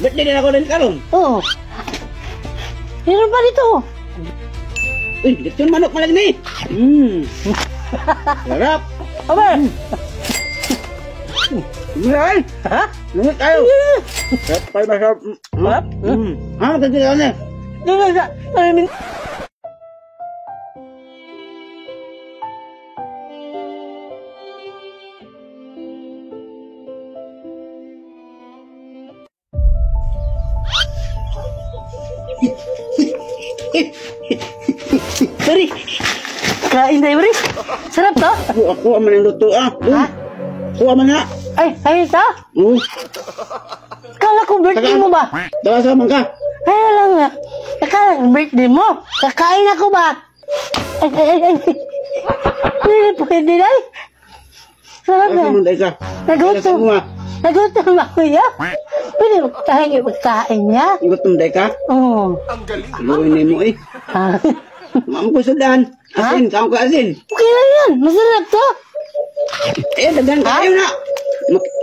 Ba't din ako rin karon? Oo. Meron pa dito. Uy, lechon manok malag ni. Sarap. Aba. Ay, Ha? nunod tayo. Sarap tayo ba sarap? Sarap? Ha, magkakita ka na. Dito sa... Beri, kain tayo, Beri. Sarap to. Ako aman ang luto ah. Ha? Ako aman nga. Ay, ayun to. Kala ko birthday mo ba? Tawa sa man ka. Kaya lang nga. Akala ko birthday mo. Kakain ako ba? Ay. Pwede na. Sarap Tawa sa man na. day ka. Nagutom. Nagutom ako ya. Pwede mo tayo pagkain niya. Gutom day ka. Oo. Luwi ni mo eh. Ha? Ma'am ko sudan. Asin, kaon ka asin. Okay lang yan. Masarap to. Eh, dagan kayo na.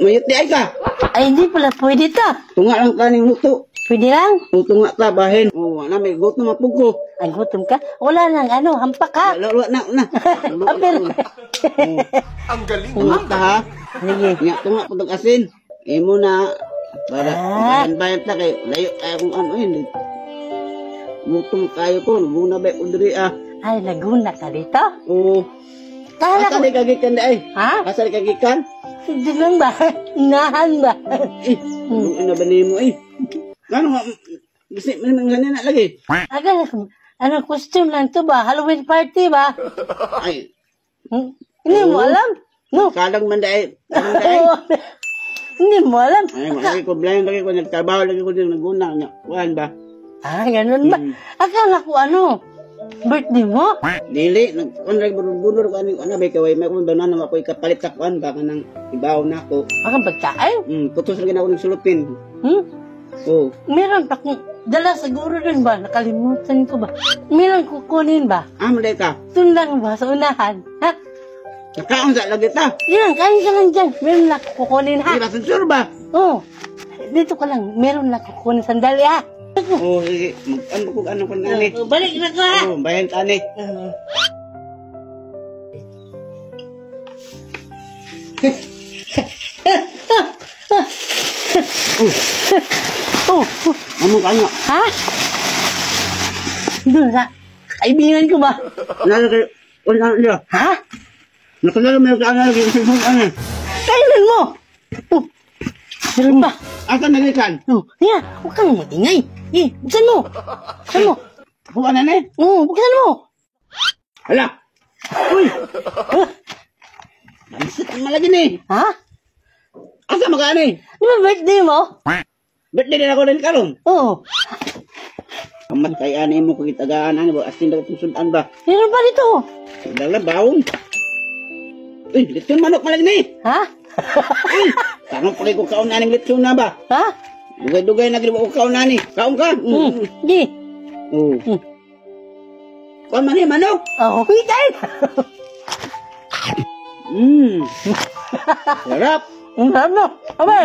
Mayot di ay ka. Ay, hindi pala pwede to. Tunga lang ka ning luto. Pwede lang. Tunga ka bahin. Oh, wala may gutom mapug ko. Ay, gutom ka. Wala nang ano, hampak ka. Lalo na. Apir. Ang galing. Tunga ka ha. Sige. Nga tunga pud og asin. Imo na para bayan ta kay layo ay kung ano yun. Gutom kayo ko, muna ba undri ah. Ay, Laguna ka dito? Oo. Kala Asa ko. di kagikan di ay? Ha? Asa di kagikan? Hindi lang ba? Inahan ba? Eh, ano ina ba nimo eh? Ano nga, gusto mo ganyan na lagi? Aga, ano, costume lang to ba? Halloween party ba? Ay, Hindi mo alam? No. kalang man di ay. Kalang di ay. Hindi mo alam? Ay, lagi ko blind, lagi ko nagtrabaho, lagi ko din naguna. Kuhan ba? Ah, ganun ba? Akala ko ano? Birthday mo? Dili, nag-unrag bunor ko ano ba kaway may kung doon na ako ikapalit sa kuhan ba kanang ibaw na ako. Akang pagkain? Putos lagi na ako ng sulupin. Oo. Meron pa kung dala siguro din ba? Nakalimutan ko ba? Meron kukunin ba? Maday ka. Tundang ba sa unahan? Ha? Nakaon sa lagi ta. Yan, kain ka lang dyan. Meron na kukunin ha? Di ba sensor ba? Oo. Dito ka lang. Meron na kukunin. Sandali ha? Oo, sige. Ano ko nani. Balik na ka ha? Oo, bayan tani. Amo ka nga. Ha? Doon sa kaibigan ko ba? Nalagay, wala niya. Ha? Nakalala mo yung kaana lagi yung sensor ano. Kailan mo? Oh. Meron ba? Asa nagikan? Oh. Yeah. Huwag kang magingay. Eh, buksan mo. Buksan mo. Buwan na ni. Oo, buksan mo. Hala. Uy. Bansit ang malagi ni. Ha? Asa magani? Di ba birthday mo? Birthday din ako rin karon. Oo. Amat kay ani mo kung itagaan ani ba asin daw sudan ba? Meron pa dito. Dala baon. Uy, lechon manok malagi ni. Ha? Uy, tanong pala ko kaon aning lechon na ba? Ha? Dugay-dugay na ginawa ko kaon ani. Kaon ka? Di. Oo. Kuan man ni manok. Oo. Hitain. Sarap. Ang sarap no. Aba.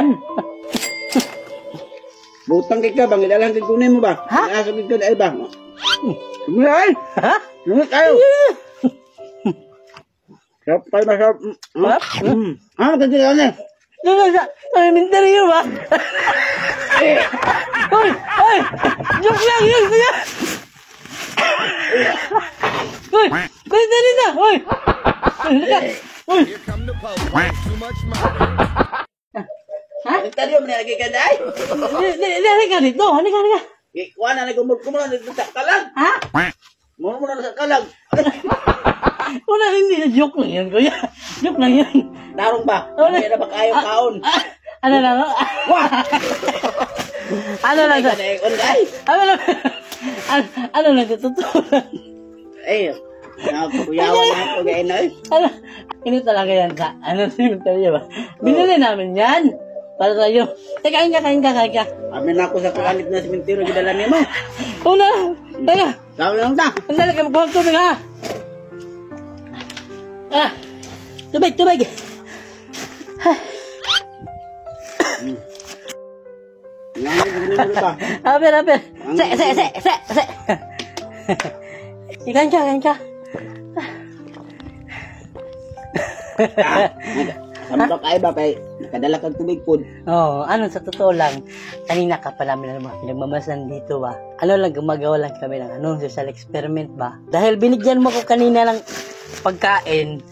Butang kay ka bang idalang kay kunay mo ba? Ha? Asa kay ka dai ba? Sumay. Ha? Nunod tayo. Sarap tayo ba sarap? Sarap? Magkakita ka na. Dito sa elementaryo ba? Uy! Uy! Joke lang yun! Kuya! Uy! Kuya dali na! Uy! Uy! Here come the Pope. Too much money. Ha? Tayo mo nilagay ka dai. Halika dito! Halika! Halika! Kuha na nagkumul-kumul na sa kalag. Ha? Mo na sa kalag. Wala, hindi na joke lang yan, kuya. Joke lang yan. Darong ba? Wala. Hindi na ba kayo kaon? Ano lang? Wah! Ano lang? Ay, kanay, dai. Ano lang? Ano lang? Totoo lang. Eh, nakakuyawan na ako ngayon eh. Ano? Ini talaga yan ka. Ano simenteryo ba? Binili namin yan. Para sa'yo. Kain ka. Amin ako sa kalanit na simentero gidala niya mo. Una! Teka! Sao lang ta? Ang lalagay mo kuhang tubig ha! Ah! Tubig! Nga ba? Haber. Se. Ikan ka. Sampak ay ba kay nakadala kag tubig pod. Oo, sa totoo lang, kanina ka pa namin ng mga pinagmamasan dito ba? Gumagawa lang kami ng social experiment ba? Dahil binigyan mo ko kanina ng pagkain,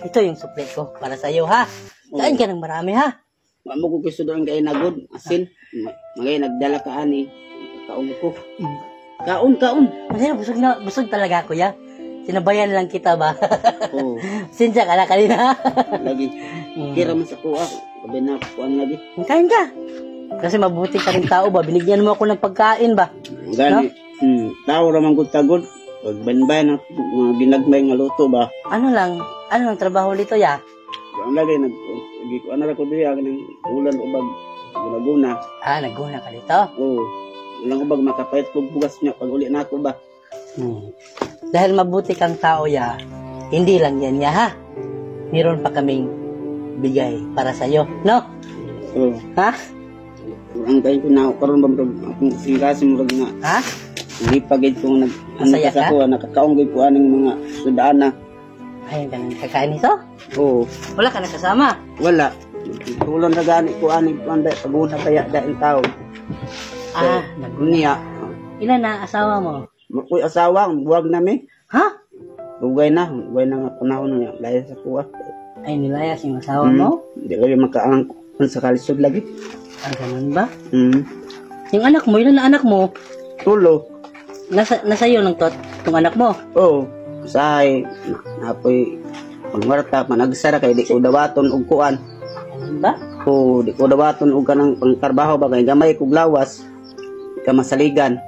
ito yung supply ko para sa'yo ha. Kain ka ng marami ha. Wa mo ko gusto doon kay nagod asin. Magay nagdala ka ani. Kaon ko. Kaon. Kasi busog talaga kuya. Sinabayan lang kita ba? Oo. Sinsya ka na kanina. Lagi. Kira man sa kuha. Kabe na kuan lagi. Kain ka. Kasi mabuti ka rin tao ba? Binigyan mo ako ng pagkain ba? Gani. Tao ra man gud tagod. Pag banbay na mga ginagmay nga luto ba. Ano lang trabaho dito ya? Ang lagi ko ana ra ko diya ng ulan ubag guna. Naguna ka dito? Oo. Ulang ubag makapait kog bugas niya pag uli nako ba. Dahil mabuti kang tao ya, hindi lang yan ya ha. Meron pa kaming bigay para sa'yo, no? Oo. Ha? Ang kain ko na karon ba akong singasi mo nga. Ha? Hindi pagid ko Masaya ka? nakakaon gid ko aning mga sudana. Ayun ka nang kakain nito? Oo. Wala ka nakasama? Wala. Tulon na gani ko aning panda paguna kaya dahil tao. Niya. Ilan na asawa mo? Makoy asawa, buwag na mi. Ha? Ugay na nga panahon na layo sa kuha. Ay, nilayas yung asawa mo? Hindi lagi makaang sa kalisod lagi. Ganun ba? Hmm. Yung anak mo, ilan na anak mo? Tulo. Nasa iyo ng itong anak mo? Oo. Sahay, napoy, pangwarta, managsara kay di ko dawaton og kuan. Ganun ba? Oo, di ko dawaton og kanang pangtrabaho ba kay gamay kog lawas. Ka masaligan.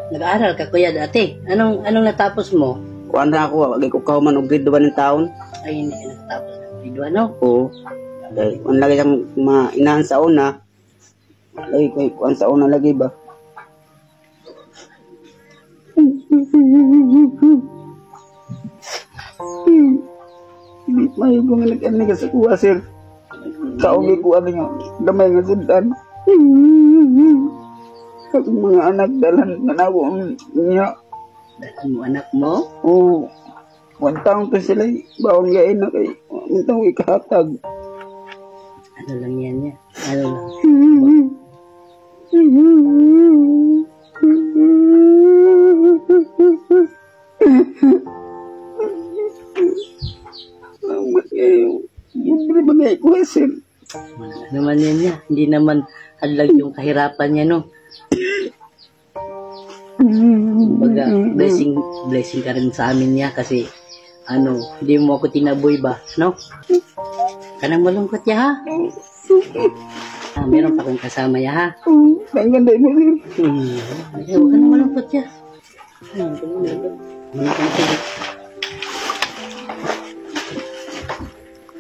Nag-aaral ka kuya dati. Anong natapos mo? Kuan na ako, wag ko kauman og grade 1 ng taon. Ay, hindi ka natapos ng grade 1, no? Oo. Dahil kuan lagi siyang inahan sa una. Lagi ko kuan sa una lagi ba. May ko nga nag-anig sa kuha, sir. Kaugi ko ano nga, damay nga sundan. Ang mga anak dalan na nawo niya. Dahil mo anak mo? Oo. 1 taon to sila, bawang gain na kay, itong ikahatag. Ano lang yan niya? Ano lang? Hindi ba nga ko, sir? Wala naman yan niya. Hindi naman hadlag yung kahirapan niya, no? Baga, blessing ka rin sa amin niya kasi hindi mo ako tinaboy ba, no? Kanang malungkot ya, ha? Meron pa akong kasama ya, ha? Ang ganda mo, sir. Huwag ka nang malungkot ya.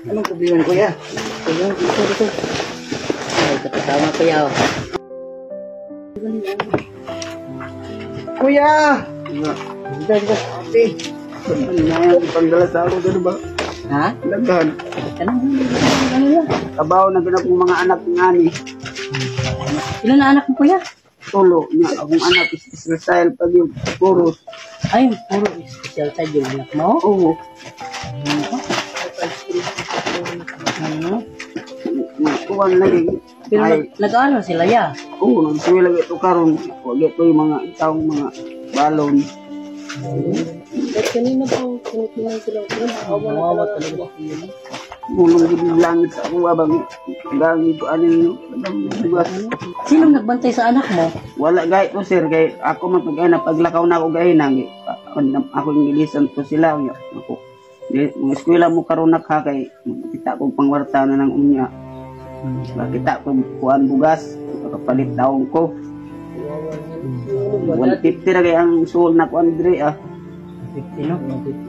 Anong problema ko, ya? Ito. Ay, kasama ko ya, oh. Kuya! Dito. Ate! Ano pangdala sa ako, gano'n ba? Ha? Laghan. Ano yan? Kabaw na ganap ng mga anak ng ani. Ilan na anak mo, kuya? Tulo niya. Akong anak is Israel pag yung puros. Ay, puro special sa yung anak mo? Oo. Kuwan lagi. Pero nag-aaral sila ya? Oo, nagsuwi lagi ito karon. Huwag ito yung mga itawang mga balon. At kanina pa, kinikinan sila. Awa talaga. Mulong gini langit sa ako abang gangi ko anin bugas. Sinong nagbantay sa anak mo? Wala gay ko sir kay ako man pag paglakaw na ako gay nang ako yung ilisan ko sila ako. Mga eskwela mo karon nakha kay kita ko pangwarta na ng unya. Kita ko kuan bugas kapalit daon ko. 150 ra kay ang suol na ko Andre 50, no?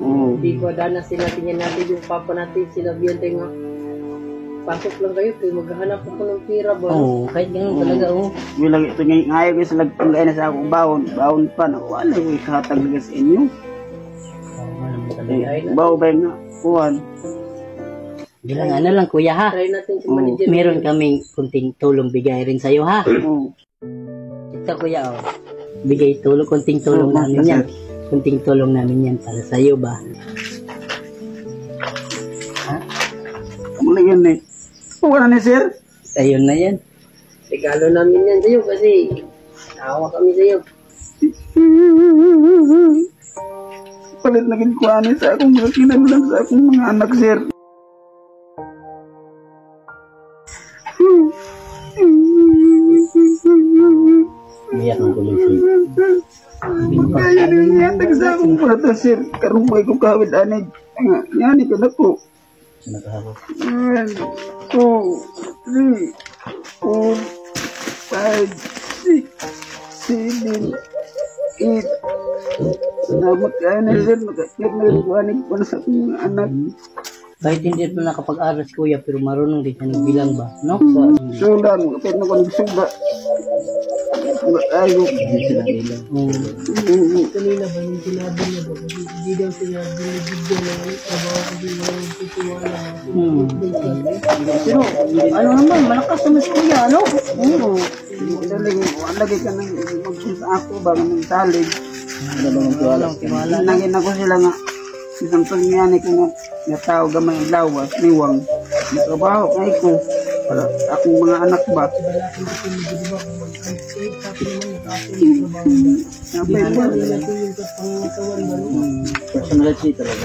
Oo. Hindi ko dana sila tingnan natin yung papa natin sila biyente nga pasok lang kayo kaya maghahanap ako ng pira ba Oo, kahit ganun talaga, oh. May lagi ito ngayon ko sa lagtunggay na sa akong baon pa na wala yung ikahatag na sa inyo. Bawo ba nga kuhan? Bilang ano lang, kuya, ha? try natin si Oo, manager meron kaming kunting tulong bigay rin sa'yo, ha? Oo. Ito kuya, oh. Bigay tulong, kunting tulong Oo, namin sir. yan. Kunting tulong namin yan para sa iyo ba? Mula yun eh. Wala ni sir. Sa'yo na yan. Regalo namin yan sa'yo kasi naawa kami sa'yo. Palit na ginkuhanin sa akong mga kinabilang sa akong mga anak sir. Umiyak ang tuloy sa'yo. Kaya rin yatag sa akong bata sir. Karumay ko kawit anig. Yan ka na ko. 1, 2, 3, 4, 5, 6, 7, 8. Salamat kayo na sir. Nakakit na rin kuhanin ko na sa akong mga anak. Kahit hindi mo nakapag-aral si kuya, pero marunong din ka nagbilang ba? No? So lang, kapit na ko nagsuga. Ayaw. Kanina ba yung sinabi niya ba? Kasi hindi daw sila binibigyan ng trabaho kasi walang titiwala. Pero, ano naman, malakas naman si kuya, ano? Oo. Lagi ka nang magpunta ako ba ng salig. Tiwala. Nangin ako sila nga. Isang pagmiyani ko nga tao gamay lawas, niwang. Nagtrabaho kay ko. Para akong mga anak ba. Personality talaga.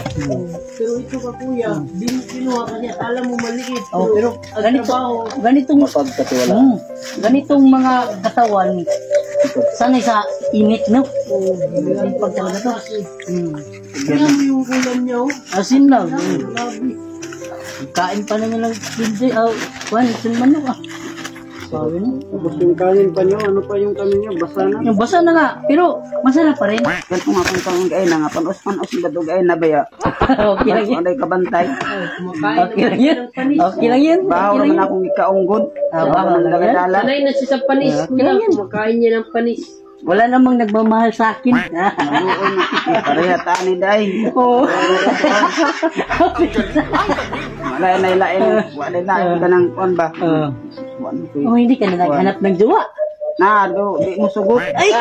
Pero ito ka kuya, binuha ka niya, alam mo maliit. Oh, pero ganitong Pagkatiwala. ganitong mga katawan sanay sa init, no? Pag talaga to. Kaya mo yung ulam niya, oh. Asin lang. Grabe. Kain pa naman ng hindi, yung manok ah. Sabi na. Tapos yung kanin pa niyo, ano pa yung kanin niyo, basa na. Yung basa na nga, pero masarap pa rin. Ganito nga kung kang gay na nga, panos-panos yung gadugay na ba ya? Okay lang yan. Aday kabantay. Kumakain Okay lang yan. Okay lang yan. Bahaw Okay lang naman yan. akong ikaunggod. Bahaw lang yan. Dala. Sanay na siya sa panis. Okay lang yan. Kumakain niya ng panis. Wala namang nagmamahal sa akin. Pareha tani day. Oo. Wala na ilain. Wala na ka ng kon ba? Oh, hindi ka na naghanap ng jowa. Na, do, di mo sugot. Ay!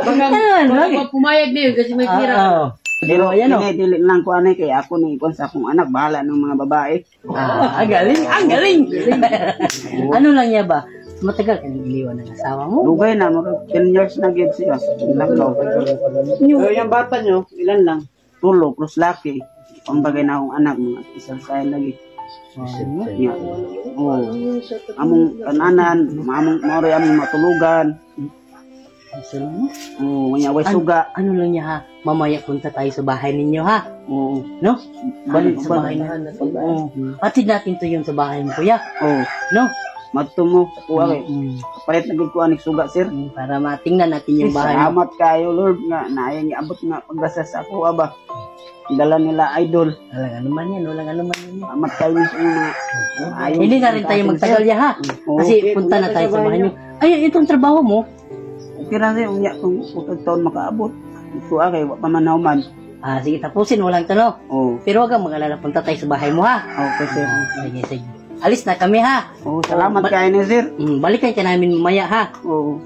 Baka Bakit? pumayag na yun kasi may pira. Oo. Pero Ayan o. dili lang ko anay kay ako ni kon sa akong anak bahala ng mga babae. Ang galing. Ang galing. Ano lang niya ba? Matagal ka nang iliwan ng asawa mo. Dugay na mga 10 years na gid siya. Nakaw. Yung bata nyo, ilan lang? Tulo plus laki. Ang bagay na akong anak mga isang say lagi. Yeah. Oh. Among kananan, among maoray among matulugan. Oh, nya way suga. Ano lang niya ha? Mamaya punta tayo sa bahay ninyo ha? Oo. No? Balik sa bahay na. Oo. Pati natin to yung sa bahay mo kuya. Oh, No? madto mo kuha kay. Palit na gid ko anik suga sir. Para matingnan natin yung bahay mo. Salamat kayo Lord nga naayang iabot nga pagdasal sa ako aba. Dala nila idol. Walang anuman yan. Walang anuman yan. Salamat kayo sa inyo. Ayaw Hindi na rin tayo magtagal ya ha? Kasi punta na tayo sa bahay nyo. Ay, itong trabaho mo. Okay na rin, unya kung putag taon makaabot. Ito kay wa pa manawman. Sige, tapusin. Walang tanong. Oh, Pero wag kang mag-alala. Punta tayo sa bahay mo ha? okay sir. Sige, sige. Alis na kami ha? Oh, salamat kayo ni sir. Balikan ka namin mamaya ha? Oo.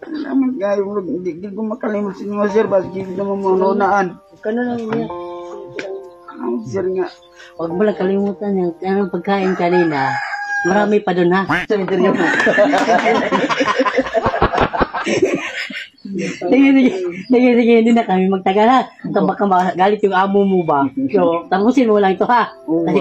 Salamat kayo. Hindi ko makalimot sa inyo, sir. Baski ko naman manunaan. Ka na lang niya. Sir nga. Huwag mo lang kalimutan yung anong pagkain kanina. Marami pa dun ha? Sa interview mo. Sige, hindi na kami magtagal ha. Baka galit yung amo mo ba? So, tapusin mo lang ito ha? Kasi